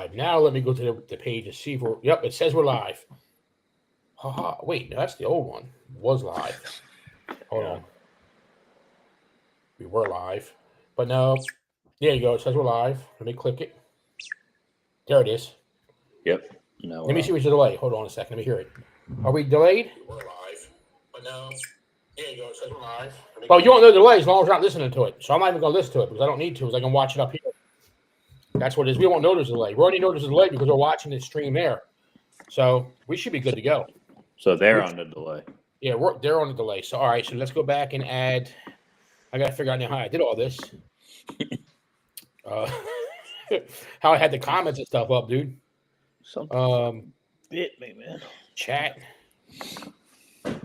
live. Now let me go to the page and see if we're. Yep, it says we're live. Haha. Wait, no, that's the old one. It was live. Hold on. We were live, but no. There you go. It says we're live. Let me click it. There it is. Yep. No. Let me see what's the delay. Hold on a second. Let me hear it. Are we delayed? We're live, but no. There you go. It says we're live. Well, you won't know the delay as long as you're not listening to it. So I'm not even going to listen to it because I don't need to, because I can watch it up here. That's what it is. We won't know there's a delay. We already know there's a delay because we're watching the stream there. So we should be good to go. So they're on the delay. Yeah, they're on the delay. So, all right. So let's go back and add. I got to figure out now how I did all this. How I had the comments and stuff up, dude. Something bit me, man. Chat.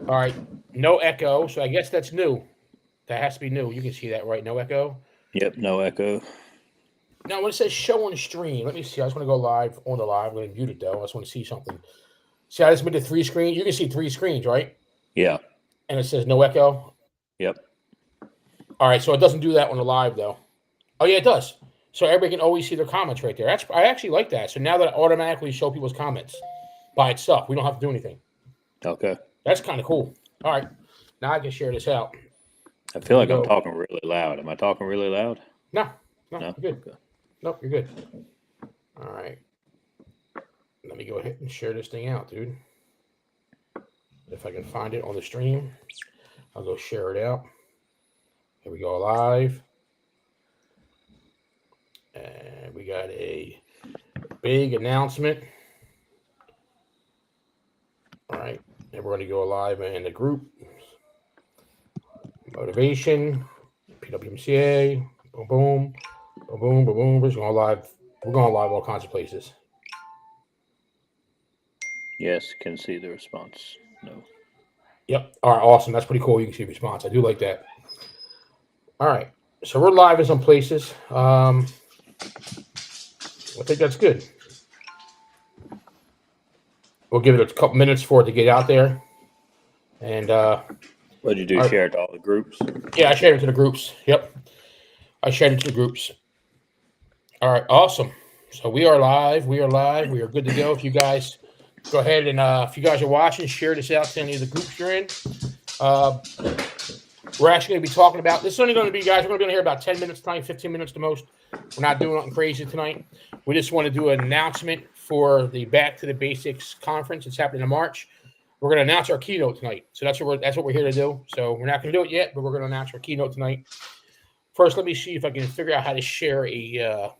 All right. No echo. So I guess that's new. That has to be new. You can see that, right? No echo. Yep. No echo. Now, when it says show on stream, let me see. I just want to go live on the live. I'm going to mute it, though. I just want to see something. See, I just made the 3 screen. You can see 3 screens, right? Yeah. And it says no echo. Yep. All right. So it doesn't do that on the live, though. Oh, yeah, it does. So everybody can always see their comments right there. I actually like that. So now that I automatically show people's comments by itself, we don't have to do anything. Okay. That's kind of cool. All right. Now I can share this out. I feel like I'm talking really loud. Am I talking really loud? No, you're good. Okay. Nope, you're good. All right. Let me go ahead and share this thing out, dude. If I can find it on the stream, I'll go share it out. Here we go, live. And we got a big announcement. All right. And we're going to go live in the group. Motivation, PWMCA, boom, boom, boom, boom, boom, boom. We're going live. We're going live all kinds of places. Yes, can see the response. No. Yep. All right. Awesome. That's pretty cool. You can see response. I do like that. All right. So we're live in some places. I think that's good. We'll give it a couple minutes for it to get out there. And what did you do? Share it to all the groups? Yeah, I shared it to the groups. Yep. I shared it to the groups. All right. Awesome. So we are live. We are live. We are good to go. If you guys go ahead and if you guys are watching, share this out to any of the groups you're in. We're actually going to be talking about this. Is only going to be, guys, we're going to be here about 10 minutes tonight, 15 minutes the most. We're not doing nothing crazy tonight. We just want to do an announcement for the Back to the Basics conference. It's happening in March. We're going to announce our keynote tonight. So that's what we're here to do. So we're not going to do it yet, but we're going to announce our keynote tonight. First, let me see if I can figure out how to share a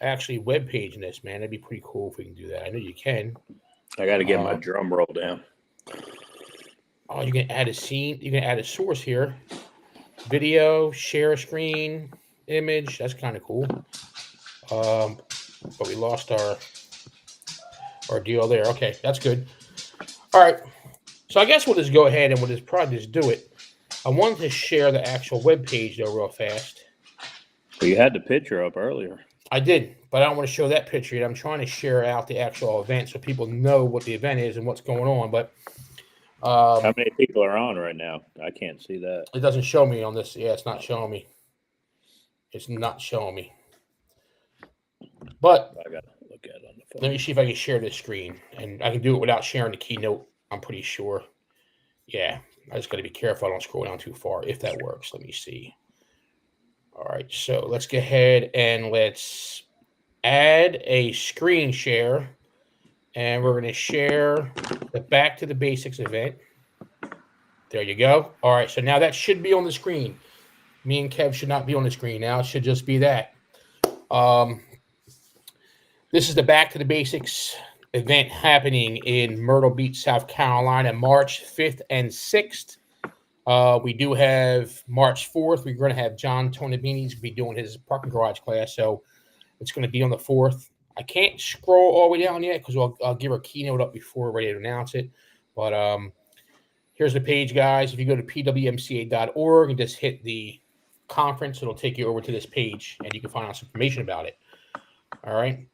actually web page in this, man. That'd be pretty cool if we can do that. I know you can. I got to get my drum roll down. Oh, you can add a scene. You can add a source here. Video, share a screen, image. That's kind of cool. But we lost our deal there. Okay, that's good. All right. So I guess we'll just go ahead and we'll just probably just do it. I wanted to share the actual web page though real fast. Well, you had the picture up earlier. I did, but I don't want to show that picture yet. I'm trying to share out the actual event so people know what the event is and what's going on. But how many people are on right now? I can't see that. It doesn't show me on this. Yeah, it's not showing me. It's not showing me. But I got to look at it on the phone. Let me see if I can share this screen. And I can do it without sharing the keynote, I'm pretty sure. Yeah, I just got to be careful I don't scroll down too far, if that works. Let me see. All right, so let's go ahead and let's add a screen share. And we're going to share the Back to the Basics event. There you go. All right, so now that should be on the screen. Me and Kev should not be on the screen now. It should just be that. This is the Back to the Basics event happening in Myrtle Beach, South Carolina, March 5th and 6th. We do have March 4th. We're going to have John Tonabini's be doing his parking garage class, so it's going to be on the 4th. I can't scroll all the way down yet because I'll give our keynote up before we're ready to announce it. But here's the page, guys. If you go to pwmca.org and just hit the conference, it'll take you over to this page, and you can find out some information about it. All right.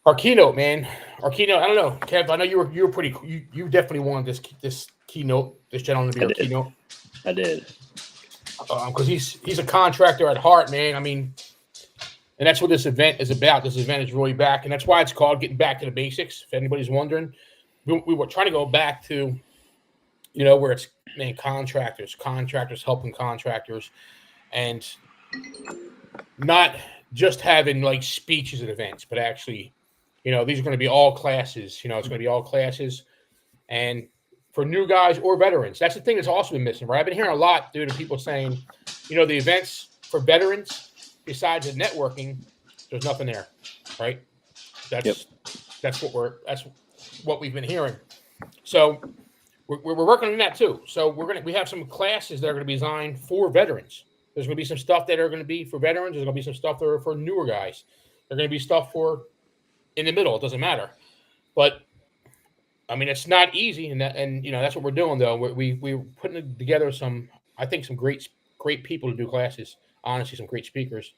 Our keynote, man. Our keynote. I don't know, Kev. I know you were pretty. You definitely wanted this keynote. This gentleman to be our keynote. I did. Because he's a contractor at heart, man. I mean, And that's what this event is about. This event is really back, and that's why it's called Getting Back to the Basics. If anybody's wondering, we were trying to go back to, where it's contractors helping contractors, and not just having like speeches at events, but actually, these are going to be all classes. It's going to be all classes, and for new guys or veterans. That's the thing that's also been missing, right? I've been hearing a lot, dude, of people saying, the events for veterans, besides the networking, there's nothing there, right? That's what we've been hearing. So we're working on that too. So we have some classes that are going to be designed for veterans. There's going to be some stuff that are going to be for veterans. There's going to be some stuff that are for newer guys. There's going to be stuff for in the middle. It doesn't matter, but I mean, it's not easy, and that's what we're doing though. We're putting together some great people to do classes. Honestly, some great speakers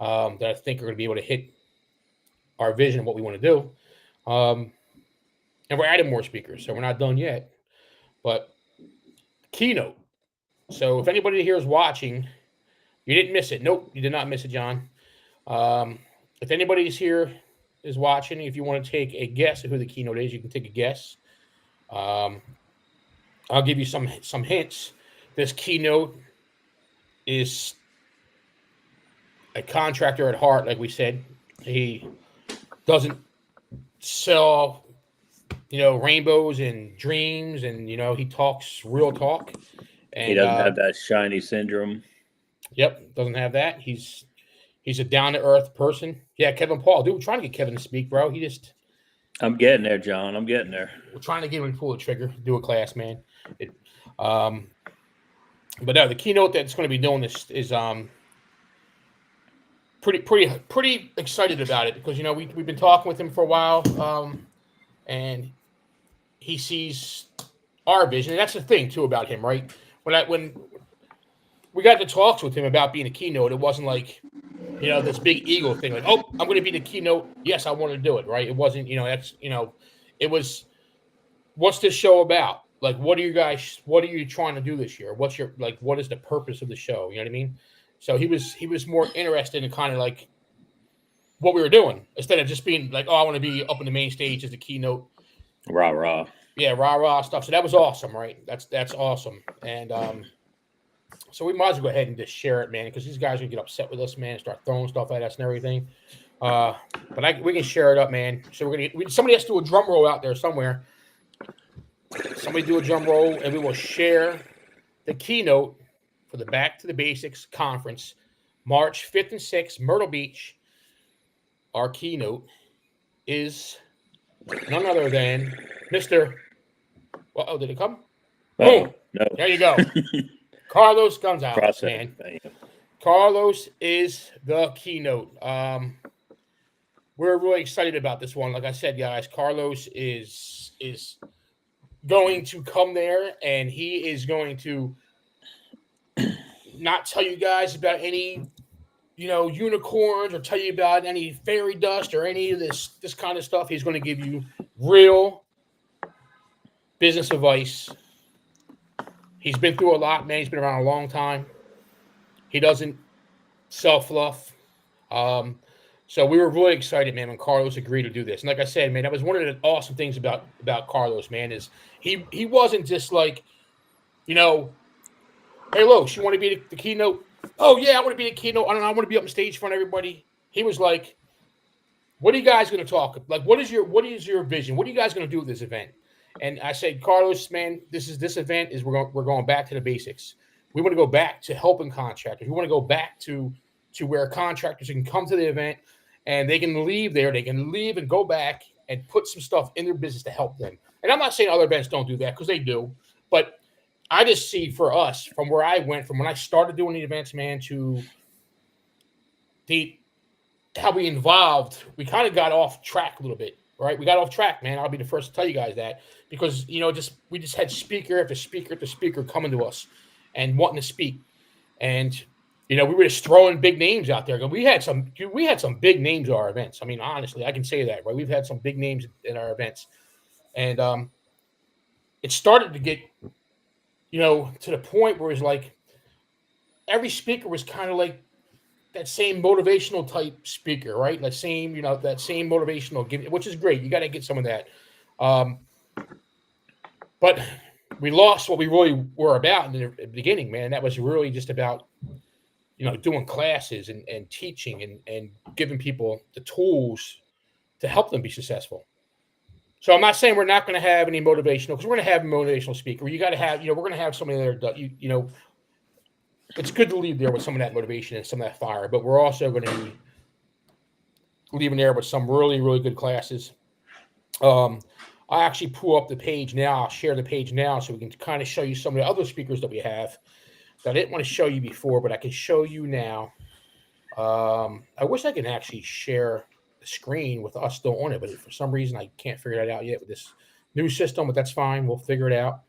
that I think are going to be able to hit our vision of what we want to do. And we're adding more speakers, so we're not done yet. But keynote. So if anybody here is watching, you didn't miss it. Nope, you did not miss it, John. If anybody's here is watching, if you want to take a guess at who the keynote is, you can take a guess. I'll give you some hints. This keynote is a contractor at heart, like we said. He doesn't sell, rainbows and dreams, and he talks real talk. And he doesn't have that shiny syndrome. Yep, doesn't have that. He's a down to earth person. Yeah, Kevin Paul, dude, we're trying to get Kevin to speak, bro. I'm getting there, John. I'm getting there. We're trying to get him to pull the trigger, do a class, man. But no, the keynote that's going to be doing this is pretty excited about it because we've been talking with him for a while, and he sees our vision, and that's the thing too about him, right? When we got to talks with him about being a keynote, it wasn't like this big ego thing, like, oh, I'm going to be the keynote. Yes, I want to do it, right? It wasn't, it was, what's this show about? Like, what are you trying to do this year? What is the purpose of the show? You know what I mean? So he was more interested in kind of like what we were doing instead of just being like, oh, I want to be up on the main stage as the keynote. Rah, rah. Yeah, rah, rah stuff. So that was awesome, right? That's awesome. And so we might as well go ahead and just share it, man, because these guys will get upset with us, man, and start throwing stuff at us and everything. But we can share it up, man. So somebody has to do a drum roll out there somewhere. Somebody do a drum roll, and we will share the keynote for the Back to the Basics conference, March 5th and 6th, Myrtle Beach. Our keynote is none other than Mr. Oh, did it come? Boom. No. There you go. Carlos Gonzalez, man. Carlos is the keynote. We're really excited about this one. Like I said, guys, Carlos is going to come there, and he is going to not tell you guys about any, unicorns or tell you about any fairy dust or any of this kind of stuff. He's going to give you real business advice. He's been through a lot, man. He's been around a long time. He doesn't sell fluff. So we were really excited, man, when Carlos agreed to do this. And like I said, man, that was one of the awesome things about Carlos, man, is he wasn't just like, hey, Los, you want to be the keynote? Oh, yeah, I want to be the keynote. I don't know. I want to be up on stage in front of everybody. He was like, what are you guys going to talk? Like, what is your vision? What are you guys going to do with this event? And I said, Carlos, man, this event is we're going back to the basics. We want to go back to helping contractors. We want to go back to where contractors can come to the event and they can leave there. They can leave and go back and put some stuff in their business to help them. And I'm not saying other events don't do that because they do, but I just see for us from where I went from when I started doing the events, man, to how we involved, we kind of got off track a little bit. Right, we got off track, man. I'll be the first to tell you guys that because we just had speaker after speaker after speaker coming to us and wanting to speak, and we were just throwing big names out there. We had some big names at our events. I mean, honestly, I can say that, right? We've had some big names in our events, and it started to get, to the point where it's like every speaker was kind of like that same motivational type speaker, right? That same, that same motivational give, which is great. You got to get some of that. But we lost what we really were about in the beginning, man. That was really just about, doing classes and teaching and giving people the tools to help them be successful. So I'm not saying we're not going to have any motivational, because we're going to have a motivational speaker. You got to have, we're going to have somebody there. It's good to leave there with some of that motivation and some of that fire, but we're also going to be leaving there with some really, really good classes. I actually pull up the page now. I'll share the page now so we can kind of show you some of the other speakers that we have that I didn't want to show you before, but I can show you now. I wish I could actually share the screen with us still on it, but for some reason I can't figure that out yet with this new system, but that's fine. We'll figure it out.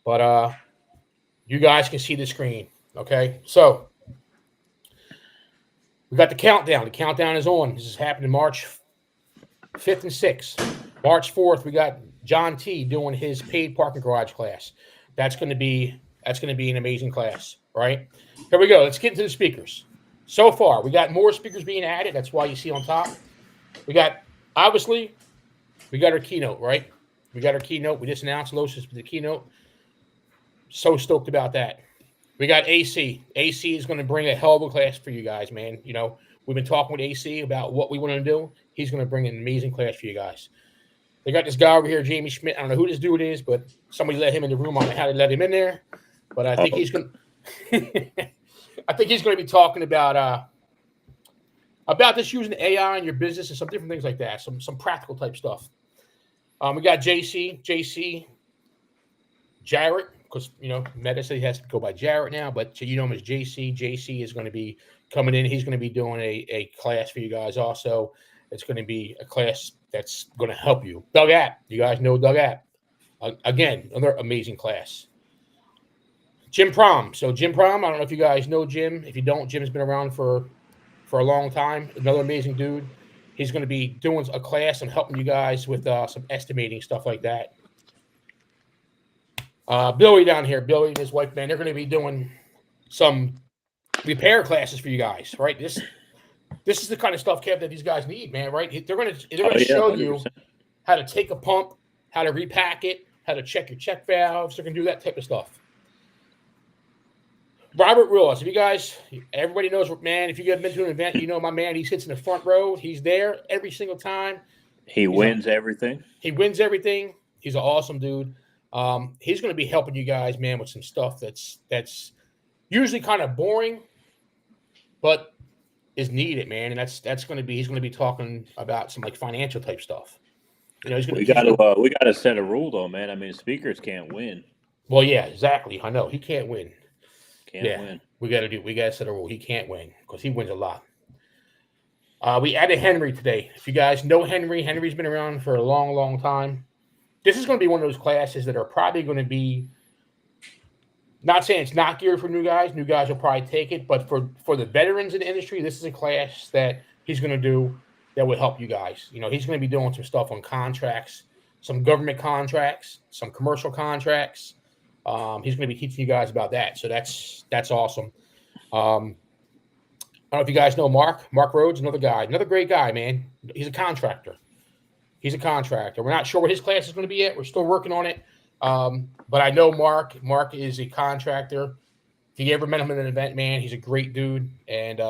But you guys can see the screen. Okay, so we got the countdown. The countdown is on. This is happening March 5th and 6th. March 4th, we got John T doing his paid parking garage class. That's going to be an amazing class, right? Here we go. Let's get into the speakers. So far, we got more speakers being added. That's why you see on top. We got our keynote, right? We got our keynote. We just announced Losis with the keynote. So stoked about that. We got AC. AC is going to bring a hell of a class for you guys, man. We've been talking with AC about what we want to do. He's going to bring an amazing class for you guys. They got this guy over here, Jamie Schmidt. I don't know who this dude is, but somebody let him in the room. I don't know how they let him in there, but I think he's going to I think he's going to be talking about just using AI in your business and some different things like that, some practical type stuff. We got JC Jarrett, because Meta said he has to go by Jarrett now, but so you know him as JC. JC is going to be coming in. He's going to be doing a class for you guys also. It's going to be a class that's going to help you. Doug App, you guys know Doug App. Again, another amazing class. Jim Prom. So Jim Prom, I don't know if you guys know Jim. If you don't, Jim's been around for a long time. Another amazing dude. He's going to be doing a class and helping you guys with some estimating, stuff like that. Billy down here, Billy and his wife, man, they're going to be doing some repair classes for you guys, right? This is the kind of stuff, Kev, that these guys need, man, right? They're going to show 100%. You how to take a pump, how to repack it, how to check your check valves. They're going to do that type of stuff. Robert Ruiz, if you guys, everybody knows, man, if you get been to an event, my man, he sits in the front row. He's there every single time. He wins everything. He wins everything. He's an awesome dude. He's going to be helping you guys, man, with some stuff that's usually kind of boring, but is needed, man. And he's going to be talking about some like financial type stuff. We got to set a rule though, man. I mean, speakers can't win. Well, yeah, exactly. I know he can't win. Can't win. We got to set a rule. He can't win because he wins a lot. We added Henry today. If you guys know Henry's been around for a long, long time. This is going to be one of those classes that are probably going to be, not saying it's not geared for new guys. New guys will probably take it, but for the veterans in the industry, this is a class that he's going to do that will help you guys. He's going to be doing some stuff on contracts, some government contracts, some commercial contracts. He's going to be teaching you guys about that. So that's awesome. I don't know if you guys know Mark Rhodes, another great guy, man. He's a contractor. We're not sure what his class is going to be yet. We're still working on it. But I know Mark. Mark is a contractor. If you ever met him at an event, man, he's a great dude. And,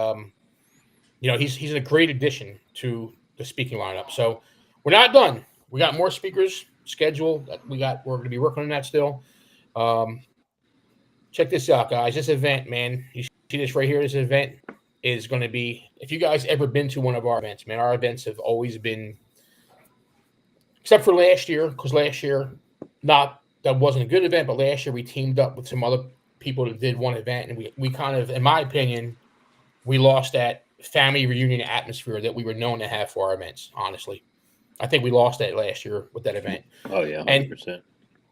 he's a great addition to the speaking lineup. So we're not done. We got more speakers scheduled. We're going to be working on that still. Check this out, guys. This event, man, you see this right here? This event is going to be, if you guys ever been to one of our events, man, our events have always been, except for last year, because last year, that wasn't a good event, but last year we teamed up with some other people that did one event, and we kind of, in my opinion, we lost that family reunion atmosphere that we were known to have for our events, honestly. I think we lost that last year with that event. Oh, yeah, 100%. And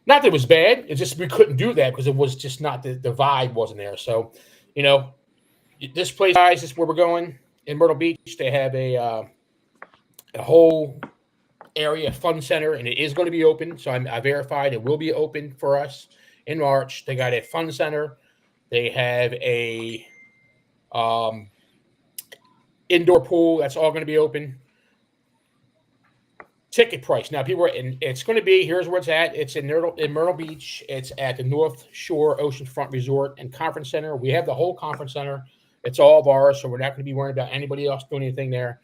not that it was bad. It's just we couldn't do that because it was just not the vibe wasn't there. So, this place, guys, this is where we're going in Myrtle Beach. They have a whole area fun center, and it is going to be open. So I verified it will be open for us in March. They got a fun center. They have a Indoor pool, that's all going to be open. Ticket price. Now, people are, and it's going to be, here's where it's at. It's in Myrtle Beach. It's at the North Shore Oceanfront Resort and Conference Center. We have the whole conference center. It's all of ours, so we're not going to be worrying about anybody else doing anything there.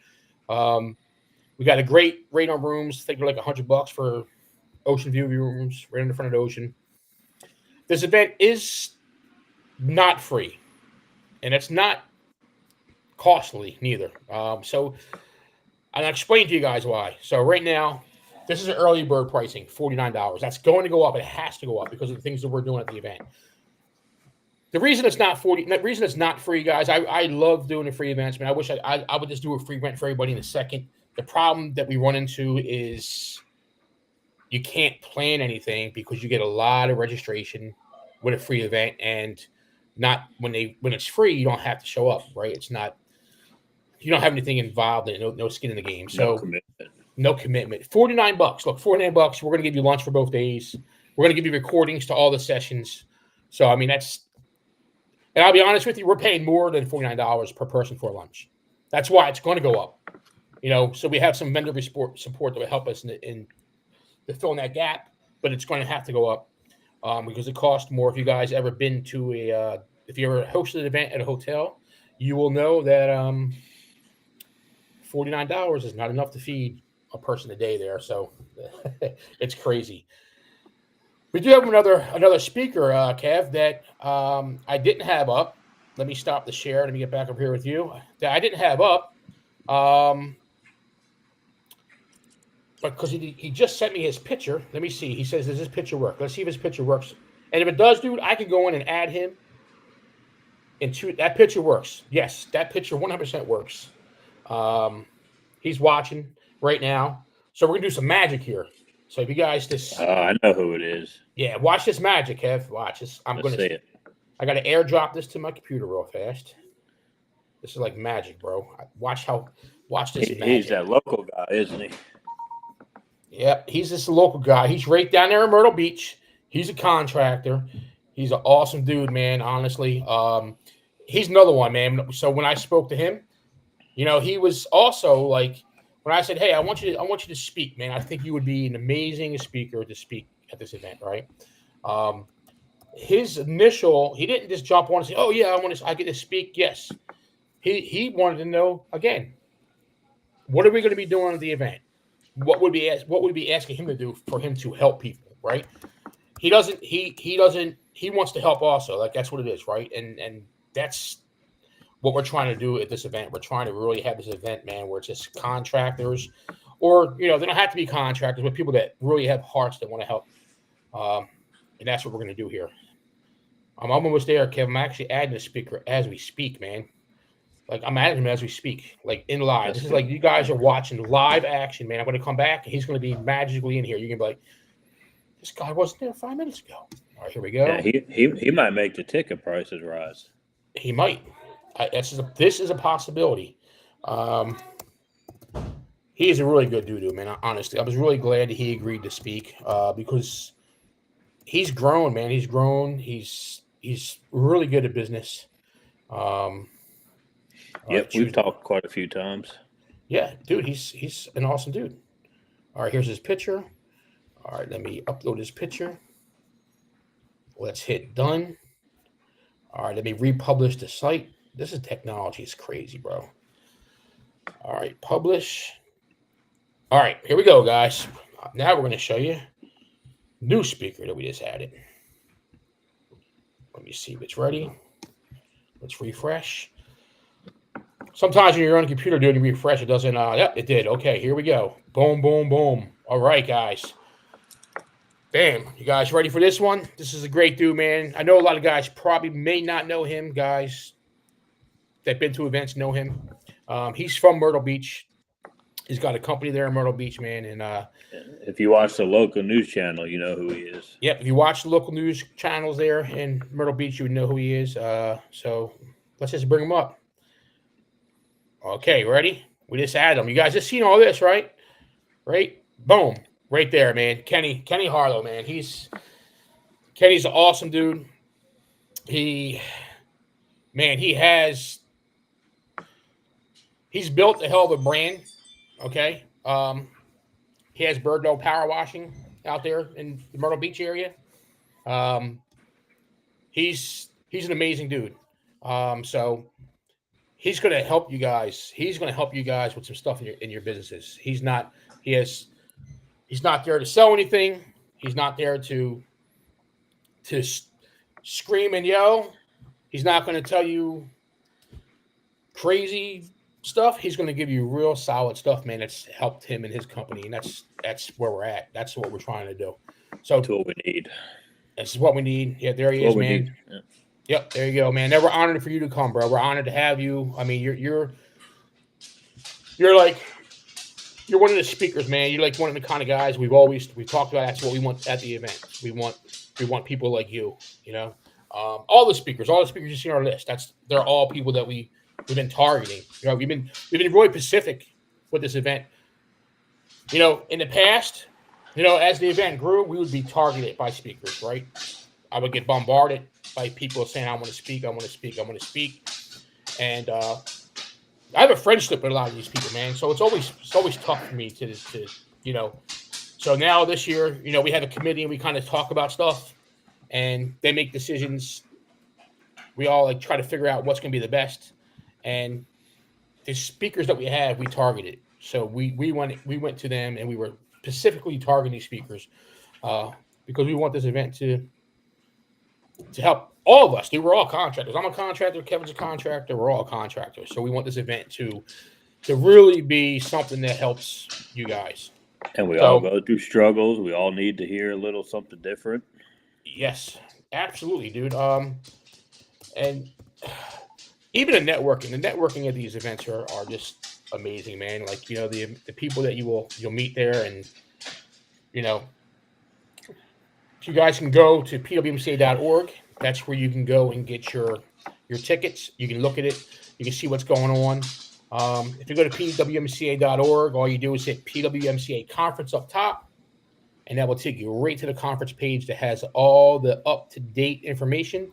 We got a great rate on rooms. I think they're like $100 for ocean view rooms right in the front of the ocean. This event is not free, and it's not costly neither. So I'll explain to you guys why. So right now, this is an early bird pricing, $49. That's going to go up. It has to go up because of the things that we're doing at the event. The reason it's not the reason it's not free, guys. I love doing the free events, man. I wish I would just do a free event for everybody in a second. The problem that we run into is you can't plan anything because you get a lot of registration with a free event, and not when it's free, you don't have to show up, right? It's not, you don't have anything involved in it, no skin in the game. So no commitment. $49. Look, $49. We're gonna give you lunch for both days. We're gonna give you recordings to all the sessions. So I mean that's, and I'll be honest with you, we're paying more than $49 per person for lunch. That's why it's going to go up. So we have some vendor support that will help us in fill in that gap, but it's going to have to go up because it costs more. If you guys ever been to if you ever hosted an event at a hotel, you will know that $49 is not enough to feed a person a day there. So it's crazy. We do have another speaker, Kev, that I didn't have up. Let me stop the share. Let me get back up here with you. That I didn't have up, because he just sent me his picture. Let me see. He says, "Does this picture work?" Let's see if his picture works. And if it does, dude, I can go in and add him. That picture works. Yes, that picture 100% works. He's watching right now, so we're gonna do some magic here. So if you guys just, I know who it is. Yeah, watch this magic, Kev. Watch this. I'm going to see it. I got to airdrop this to my computer real fast. This is like magic, bro. Watch this magic. He's that local guy, isn't he? Yep, he's just a local guy. He's right down there in Myrtle Beach. He's a contractor. He's an awesome dude, man, honestly. He's another one, man. So when I spoke to him, he was also like, when I said, "Hey, I want you to speak, man. I think you would be an amazing speaker to speak at this event," right? His initial, he didn't just jump on and say, "Oh yeah, I get to speak." Yes, he wanted to know again, what are we going to be doing at the event? What would be asking him to do for him to help people, right? He wants to help also. Like that's what it is, right? And that's what we're trying to do at this event. We're trying to really have this event, man, where it's just contractors, or they don't have to be contractors, but people that really have hearts that want to help. And that's what we're going to do here. I'm almost there, Kevin. I'm actually adding a speaker as we speak, man. Like I'm adding him as we speak, like in live. This is like you guys are watching live action, man. I'm going to come back, and he's going to be magically in here. You're going to be like, this guy wasn't there 5 minutes ago. All right, here we go. Yeah, he might make the ticket prices rise. He might. This is a possibility. He is a really good dude, man. Honestly, I was really glad that he agreed to speak because he's grown, man. He's grown. He's really good at business. Yep, we've talked quite a few times. Yeah, dude, he's an awesome dude. All right, here's his picture. All right, let me upload his picture. Let's hit done. All right, let me republish the site. This is technology. It's crazy, bro. All right, publish. All right, here we go, guys. Now we're going to show you new speaker that we just added. Let me see if it's ready. Let's refresh. Sometimes when you're on a computer doing a refresh, it doesn't. Yep, it did. Okay, here we go. Boom, boom, boom. All right, guys. Bam. You guys ready for this one? This is a great dude, man. I know a lot of guys probably may not know him. Guys that been to events know him. He's from Myrtle Beach. He's got a company there in Myrtle Beach, man. And if you watch the local news channel, you know who he is. Yep. If you watch the local news channels there in Myrtle Beach, you would know who he is. So let's just bring him up. Okay, ready? We just added him. You guys just seen all this, right? Right? Boom. Right there, man. Kenny Harlow, man. Kenny's an awesome dude. He has he's built a hell of a brand. Okay. He has Bird No Power Washing out there in the Myrtle Beach area. Um, he's an amazing dude. So he's going to help you guys. He's going to help you guys with some stuff in your businesses. He has he's not there to sell anything. He's not there to scream and yell. He's not going to tell you crazy stuff. He's going to give you real solid stuff, man. That's helped him and his company, and that's where we're at. That's what we're trying to do. So That's what we need. This is what we need. Yeah, there he is, man. Yeah. Yep, there you go, man. We're honored for you to come, bro. We're honored to have you. I mean, you're like you're one of the speakers, man. You're like one of the kind of guys we've talked about. That's what we want at the event. We want people like you. You know, all the speakers you see on our list. They're all people that we've been targeting. You know, we've been really specific with this event. You know, in the past, you know, as the event grew, we would be targeted by speakers, right? I would get bombarded by people saying, I want to speak. And I have a friendship with a lot of these people, man. So it's always tough for me to you know. So now this year, you know, we have a committee and we kind of talk about stuff and they make decisions. We all like try to figure out what's going to be the best. And the speakers that we have, we targeted. So we went to them and we were specifically targeting speakers because we want this event to help all of us. Dude, we're all contractors. I'm a contractor. Kevin's a contractor. We're all contractors. So we want this event to really be something that helps you guys. And we all go through struggles. We all need to hear a little something different. Yes, absolutely, dude. And even the networking at these events are just amazing, man. Like, you know, the people that you'll meet there, and you know, you guys can go to pwmca.org. That's where you can go and get your tickets. You can look at it. You can see what's going on. If you go to pwmca.org, all you do is hit PWMCA conference up top, and that will take you right to the conference page that has all the up-to-date information,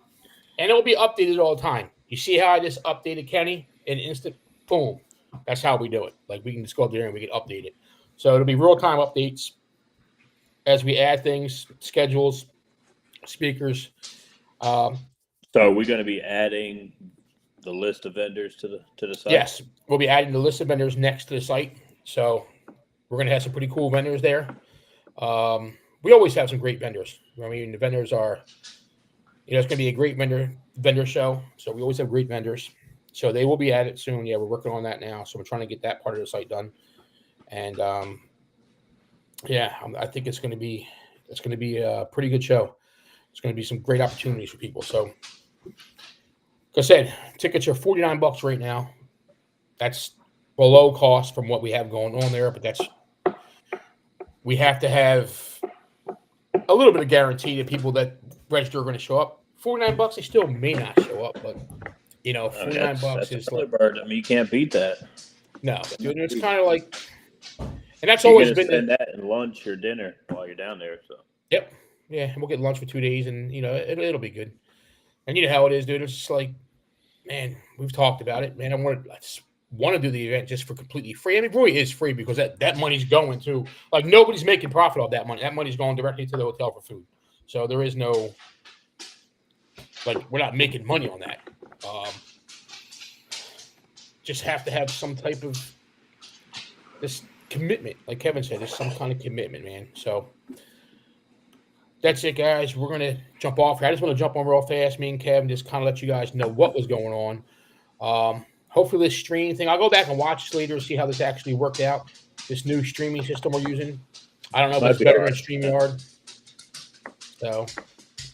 and it will be updated all the time. You see how I just updated Kenny in instant? Boom. That's how we do it. Like, we can just go up there and we can update it. So it'll be real-time updates as we add things, schedules, speakers. So are we going to be adding the list of vendors to the site? Yes, we'll be adding the list of vendors next to the site. So we're going to have some pretty cool vendors there. We always have some great vendors. I mean, the vendors are, you know, it's going to be a great vendor show. So we always have great vendors. So they will be added soon. Yeah, we're working on that now. So we're trying to get that part of the site done. And yeah, I think it's going to be a pretty good show. It's going to be some great opportunities for people. So, like I said, tickets are $49 right now. That's below cost from what we have going on there, but we have to have a little bit of guarantee that people that register are going to show up. $49, they still may not show up, but you know, $49 is like, bird. I mean, you can't beat that. No, dude, it's kind of like, and that's always been spend that in lunch or dinner while you're down there. So yep, yeah, and we'll get lunch for 2 days, and you know, it'll be good. And you know how it is, dude. It's just like, man, we've talked about it, man. I just want to do the event just for completely free. I mean, it really is free because that money's going to, like, nobody's making profit off that money. That money's going directly to the hotel for food. So there is no, like, we're not making money on that. Just have to have some type of this commitment, like Kevin said. There's some kind of commitment, man. So that's it, guys. We're gonna jump off here. I just want to jump on real fast. Me and Kevin just kind of let you guys know what was going on. Hopefully this stream thing, I'll go back and watch this later to see how this actually worked out. This new streaming system we're using. I don't know if it's better than StreamYard. So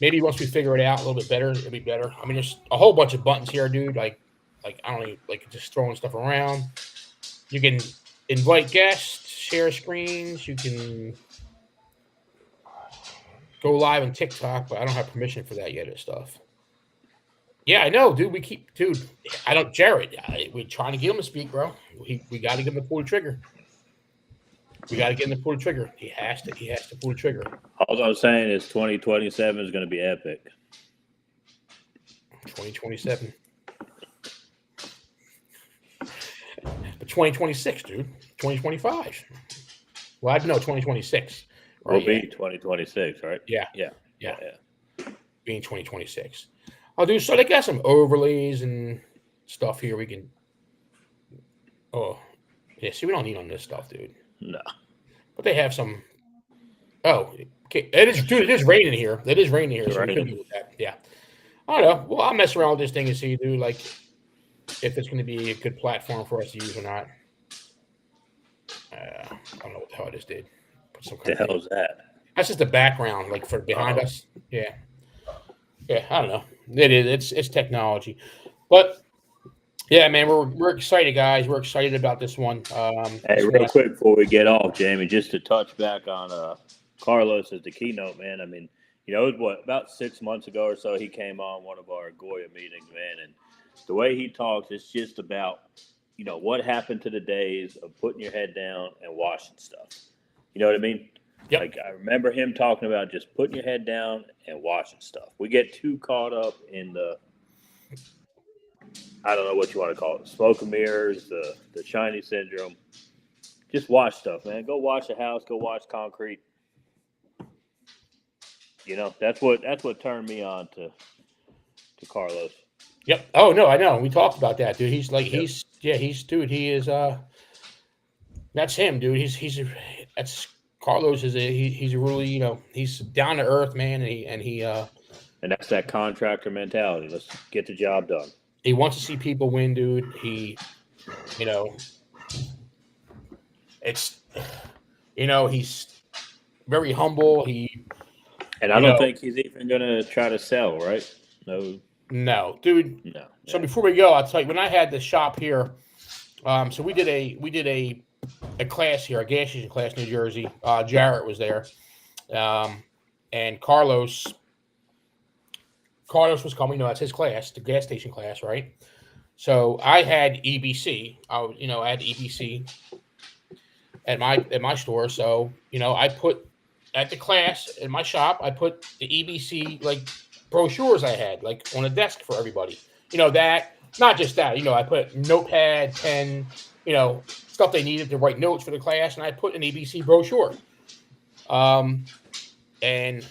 maybe once we figure it out a little bit better, it'll be better. I mean, there's a whole bunch of buttons here, dude. Like I don't even like just throwing stuff around. You can invite guests, share screens. You can go live on TikTok, but I don't have permission for that yet or stuff. Yeah, I know, dude. Jared, we're trying to get him to speak, bro. We got to get him to pull the trigger. We got to get him to pull the trigger. He has to pull the trigger. All I'm saying is 2027 is going to be epic. 2027. But 2026, dude. 2025. Well, I know 2026. Will Right? be Yeah. 2026, right? Yeah. Yeah. Yeah. Yeah. Being 2026. I'll do so. They got some overlays and stuff here. We can. Oh, yeah. See, we don't need on this stuff, dude. No. But they have some. Oh, okay. It is, dude. It is raining here. It is raining here, It's so we could raining. do with that. Yeah. I don't know. Well, I'll mess around with this thing and see, dude. Like, if it's going to be a good platform for us to use or not. I don't know what the hell I just did. Put some What the kind of hell is that? That's just the background, like for behind Oh. us. Yeah. Yeah. I don't know. It is. It's technology, but yeah, man, we're excited, guys. We're excited about this one. Hey, Just real wanna, quick before we get off, Jamie, just to touch back on Carlos as the keynote, man. I mean, it was about 6 months ago or so he came on one of our Goya meetings, man, and the way he talks, it's just about, what happened to the days of putting your head down and washing stuff. You know what I mean? Yep. Like, I remember him talking about just putting your head down and washing stuff. We get too caught up in I don't know what you want to call it, smoke and mirrors, the shiny syndrome. Just wash stuff, man. Go wash a house. Go wash concrete. That's what turned me on to Carlos. Yep. Oh no, I know. We talked about that, dude. He's like Yep. dude. He is that's him, dude. That's Carlos is he's a really he's down to earth, man, and he And that's that contractor mentality. Let's get the job done. he wants to see people win, dude. He it's he's very humble. And I don't think he's even gonna try to sell, right? No, dude. No. So before we go, I'll tell you when I had the shop here. So we did a class here, a gas station class in New Jersey. Jarrett was there, and Carlos was coming. That's his class, the gas station class, right? So I had EBC. I had EBC at my store. So I put at the class in my shop. I put the EBC like brochures I had like on a desk for everybody. That not just that. I put notepad, pen, stuff they needed to write notes for the class, and I put an EBC brochure. And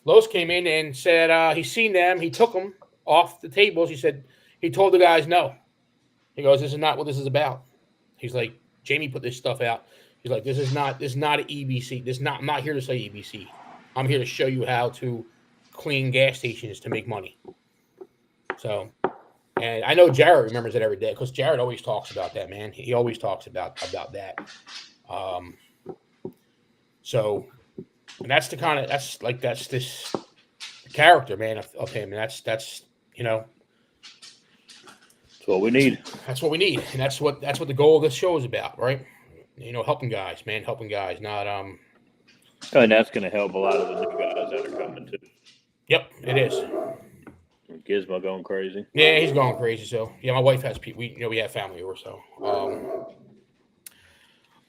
Los came in and said he's seen them. He took them off the tables. He told the guys no. He goes, "This is not what this is about." He's like, "Jamie put this stuff out." He's like, "This is not an EBC. I'm not here to say EBC. I'm here to show you how to clean gas stations to make money." So, and I know Jared remembers it every day because Jared always talks about that, man. He always talks about that. So, and that's this character, man, of him, and that's what we need. That's what we need, and that's what the goal of this show is about, right? Helping guys, man, not And that's going to help a lot of the new guys that are coming too. Yep, it is. Gizmo going crazy. Yeah, he's going crazy. So yeah, my wife has people. We have family over. So,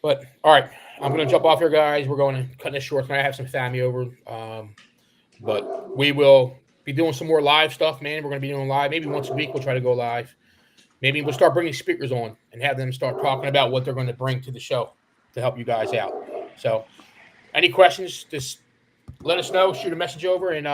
but all right, I'm gonna jump off here, guys. We're going to cut this short tonight. I have some family over. But we will be doing some more live stuff, man. We're gonna be doing live. Maybe once a week we'll try to go live. Maybe we'll start bringing speakers on and have them start talking about what they're going to bring to the show to help you guys out. So, any questions? Just let us know. Shoot a message over, and